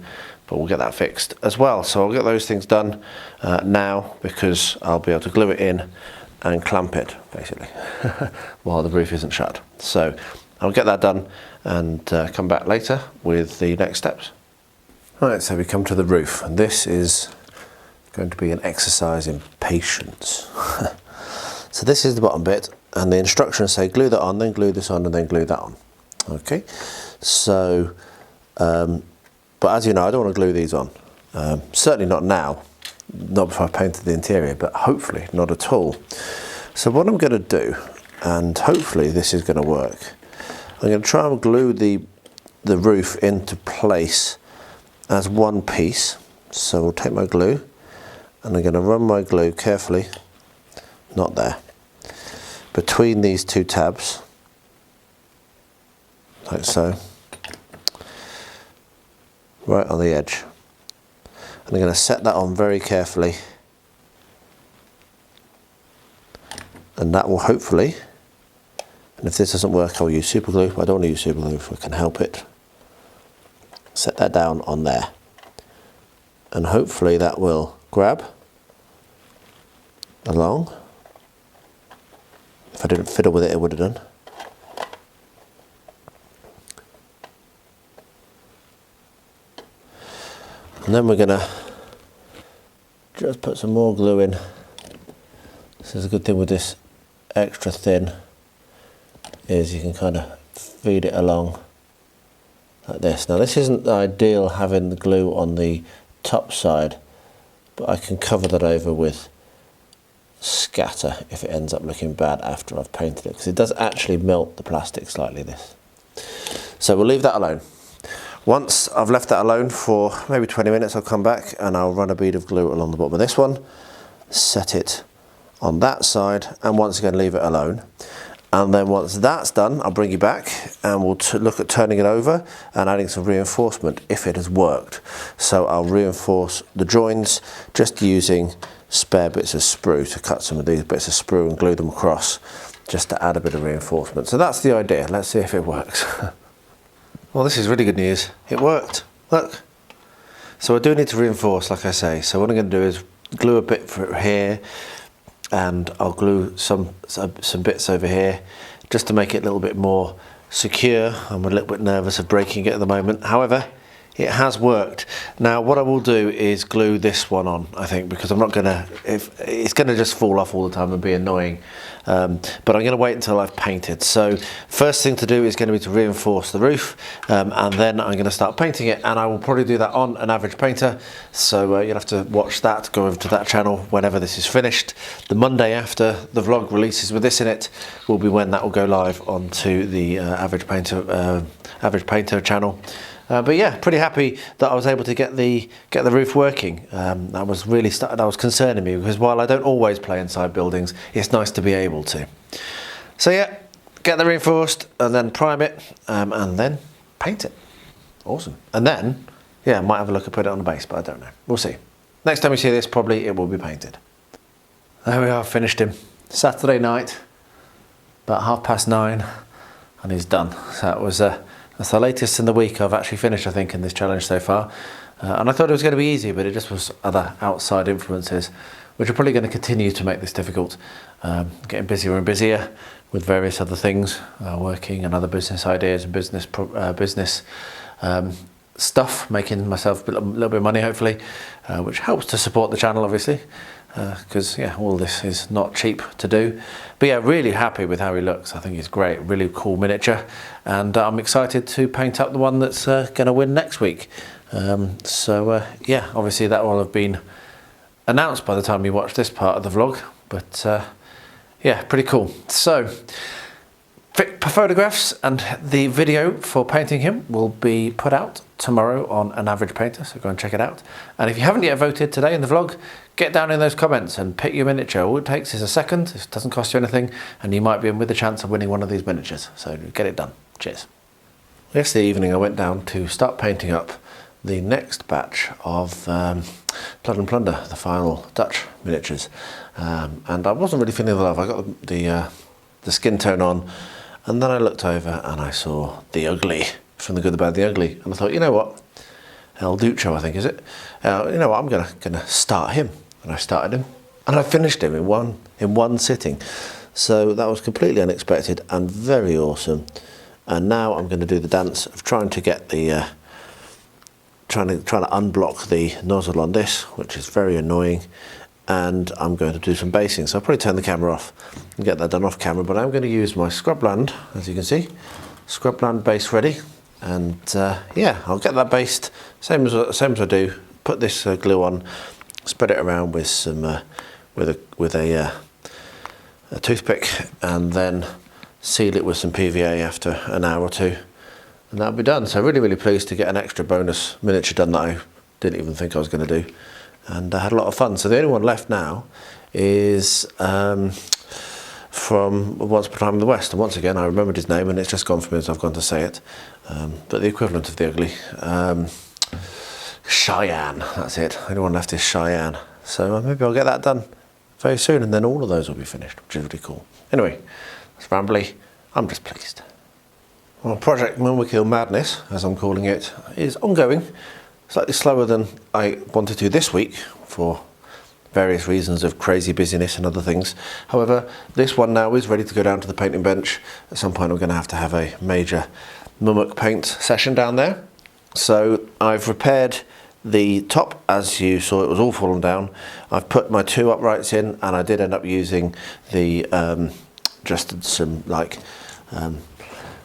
but we'll get that fixed as well. So I'll get those things done now, because I'll be able to glue it in and clamp it basically while the roof isn't shut. So I'll get that done and come back later with the next steps. Right, so we come to the roof, and this is going to be an exercise in patience. So this is the bottom bit, and the instructions say glue that on, then glue this on, and then glue that on. Okay, so but as you know, I don't want to glue these on. Certainly not now, not before I've painted the interior, but hopefully not at all. So what I'm going to do, and hopefully this is going to work, I'm going to try and glue the roof into place as one piece. So we'll take my glue, and I'm going to run my glue carefully, not there, between these two tabs, like so, right on the edge. And I'm going to set that on very carefully, and that will hopefully, and if this doesn't work I'll use super glue, but I don't want to use super glue if I can help it. Set that down on there, and hopefully that will grab along. If I didn't fiddle with it, it would have done. And then we're going to just put some more glue in. This is a good thing with this extra thin, is you can kind of feed it along like this. Now this isn't ideal having the glue on the top side, but I can cover that over with scatter if it ends up looking bad after I've painted it, because it does actually melt the plastic slightly, this. So we'll leave that alone. Once I've left that alone for maybe 20 minutes, I'll come back and I'll run a bead of glue along the bottom of this one, set it on that side, and once again leave it alone. And then once that's done, I'll bring you back and we'll look at turning it over and adding some reinforcement if it has worked. So I'll reinforce the joins just using spare bits of sprue, to cut some of these bits of sprue and glue them across, just to add a bit of reinforcement. So that's the idea. Let's see if it works. Well, this is really good news. It worked. Look. So I do need to reinforce, like I say. So what I'm going to do is glue a bit for here, and I'll glue some bits over here just to make it a little bit more secure. I'm a little bit nervous of breaking it at the moment. However, it has worked. Now what I will do is glue this one on, I think, because I'm not gonna, it's gonna just fall off all the time and be annoying. But I'm gonna wait until I've painted. So first thing to do is gonna be to reinforce the roof, and then I'm gonna start painting it, and I will probably do that on an average painter. So you'll have to watch that, go over to that channel whenever this is finished. The Monday after the vlog releases with this in it will be when that will go live onto the average painter channel. But yeah, pretty happy that I was able to get the roof working. That was concerning me, because while I don't always play inside buildings, it's nice to be able to. So yeah, get the reinforced and then prime it, and then paint it. Awesome. And then, yeah, I might have a look and put it on the base, but I don't know. We'll see. Next time you see this, probably it will be painted. There we are, finished him. Saturday night, about 9:30, and he's done. So that was that's the latest in the week I've actually finished, I think, in this challenge so far. And I thought it was going to be easy, but it just was other outside influences, which are probably going to continue to make this difficult. Getting busier and busier with various other things, working and other business ideas and business stuff, making myself a little bit of money, hopefully, which helps to support the channel, obviously. Because all this is not cheap to do. But yeah, really happy with how he looks. I think he's great, really cool miniature, and I'm excited to paint up the one that's going to win next week. Yeah, obviously that will have been announced by the time you watch this part of the vlog, but yeah, pretty cool. So photographs and the video for painting him will be put out tomorrow on An Average Painter, so go and check it out. And if you haven't yet voted today in the vlog, get down in those comments and pick your miniature. All it takes is a second, it doesn't cost you anything, and you might be in with a chance of winning one of these miniatures. So get it done. Cheers. Yesterday evening I went down to start painting up the next batch of Blood and Plunder, the final Dutch miniatures. And I wasn't really feeling the love. I got the skin tone on, and then I looked over and I saw the ugly, from the good, the bad, the ugly, and I thought, you know what, El Ducho, I think, is it? You know what, I'm gonna start him, and I started him, and I finished him in one sitting. So that was completely unexpected and very awesome. And now I'm going to do the dance of trying to get the trying to unblock the nozzle on this, which is very annoying. And I'm going to do some basing, so I'll probably turn the camera off and get that done off camera. But I'm going to use my Scrubland, as you can see, Scrubland base ready. And yeah, I'll get that based same as I do. Put this glue on, spread it around with some with a toothpick, and then seal it with some PVA after an hour or two, and that'll be done. So really pleased to get an extra bonus miniature done that I didn't even think I was going to do, and I had a lot of fun. So the only one left now is from Once Upon a Time in the West, and once again I remembered his name and it's just gone for me as I've gone to say it, but the equivalent of the ugly, Cheyenne, that's it. The only one left is Cheyenne, so maybe I'll get that done very soon, and then all of those will be finished, which is really cool. Anyway, that's rambly, I'm just pleased. Well, Project Mumakil Madness, as I'm calling it, is ongoing, slightly slower than I wanted to this week for various reasons of crazy busyness and other things. However, this one now is ready to go down to the painting bench. At some point I'm going to have a major Mumuk paint session down there. So I've repaired the top, as you saw it was all fallen down. I've put my two uprights in, and I did end up using the just some like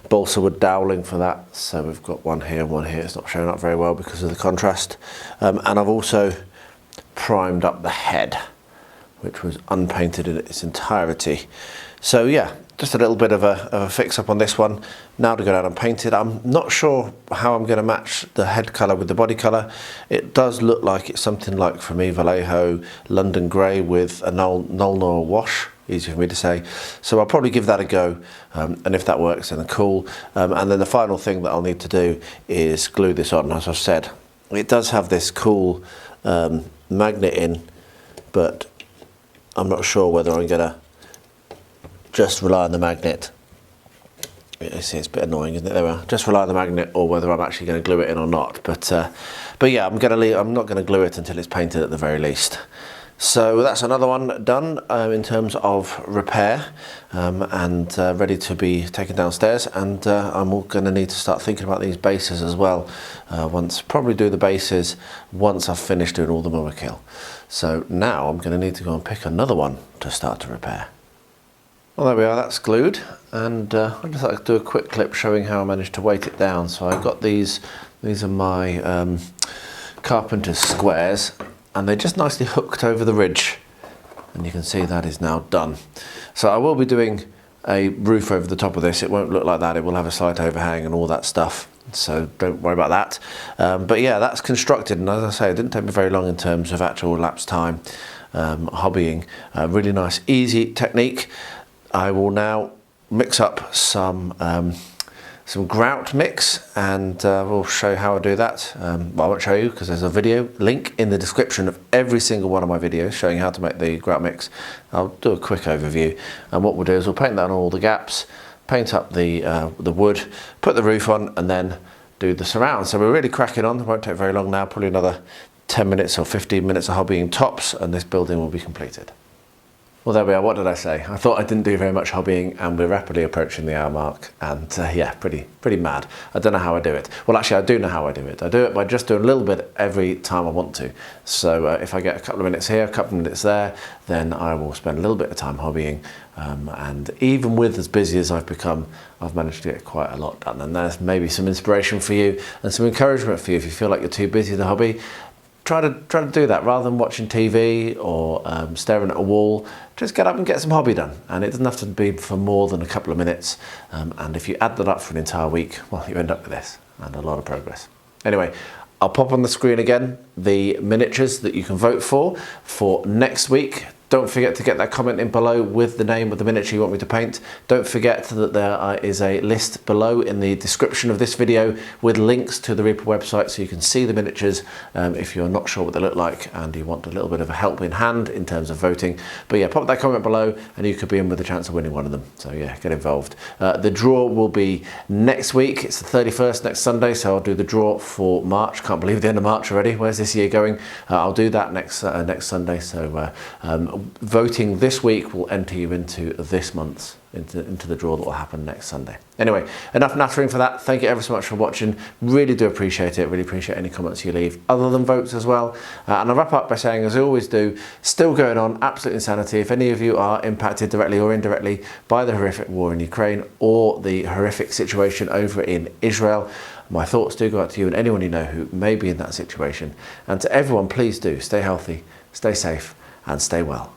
balsa wood doweling for that. So we've got one here and one here. It's not showing up very well because of the contrast. And I've also primed up the head, which was unpainted in its entirety. So yeah, just a little bit of a fix up on this one. Now to go down and paint it. I'm not sure how I'm going to match the head colour with the body colour. It does look like it's something like, from Vallejo, London Grey with a Nolnor wash. Easy for me to say. So I'll probably give that a go, and if that works, then cool. And then the final thing that I'll need to do is glue this on. As I've said, it does have this cool magnet in, but I'm not sure whether I'm gonna just rely on the magnet. You see, it's a bit annoying, isn't it? There we are. Just rely on the magnet, or whether I'm actually going to glue it in or not. But yeah, I'm not going to glue it until it's painted at the very least. So that's another one done in terms of repair, and ready to be taken downstairs. And I'm going to need to start thinking about these bases as well. Probably do the bases once I've finished doing all the Mumakil. So now I'm going to need to go and pick another one to start to repair. Well, there we are, that's glued, and I'd just like to do a quick clip showing how I managed to weight it down. So I've got these are my carpenter's squares, and they're just nicely hooked over the ridge, and you can see that is now done. So I will be doing a roof over the top of this. It won't look like that, it will have a slight overhang and all that stuff, so don't worry about that. But yeah, that's constructed, and as I say, it didn't take me very long in terms of actual lapse time hobbying. Really nice, easy technique. I will now mix up some some grout mix, and we'll show you how I do that. Well, I won't show you because there's a video link in the description of every single one of my videos showing how to make the grout mix. I'll do a quick overview, and what we'll do is we'll paint that on all the gaps, paint up the wood, put the roof on, and then do the surround. So we're really cracking on. It won't take very long now, probably another 10 minutes or 15 minutes of hobbying tops, and this building will be completed. Well, there we are. What did I say? I thought I didn't do very much hobbying, and we're rapidly approaching the hour mark, and yeah, pretty mad. I don't know how I do it. Well, actually, I do know how I do it. I do it by just doing a little bit every time I want to. So if I get a couple of minutes here, a couple of minutes there, then I will spend a little bit of time hobbying, and even with as busy as I've become, I've managed to get quite a lot done. And there's maybe some inspiration for you and some encouragement for you if you feel like you're too busy to hobby. Try to do that rather than watching TV or staring at a wall. Just get up and get some hobby done, and it doesn't have to be for more than a couple of minutes. And if you add that up for an entire week, well, you end up with this and a lot of progress. Anyway, I'll pop on the screen again the miniatures that you can vote for next week. Don't forget to get that comment in below with the name of the miniature you want me to paint. Don't forget that there is a list below in the description of this video with links to the Reaper website so you can see the miniatures if you're not sure what they look like and you want a little bit of a help in hand in terms of voting. But yeah, pop that comment below and you could be in with a chance of winning one of them. So yeah, get involved. The draw will be next week. It's the 31st, next Sunday, so I'll do the draw for March. Can't believe the end of March already. Where's this year going? I'll do that next Sunday. So voting this week will enter you into this month's, into the draw that will happen next Sunday. Anyway, enough nattering for that. Thank you ever so much for watching. Really do appreciate it. Really appreciate any comments you leave, other than votes as well. And I'll wrap up by saying, as I always do, still going on, absolute insanity. If any of you are impacted directly or indirectly by the horrific war in Ukraine or the horrific situation over in Israel, my thoughts do go out to you and anyone you know who may be in that situation. And to everyone, please do stay healthy, stay safe, and stay well.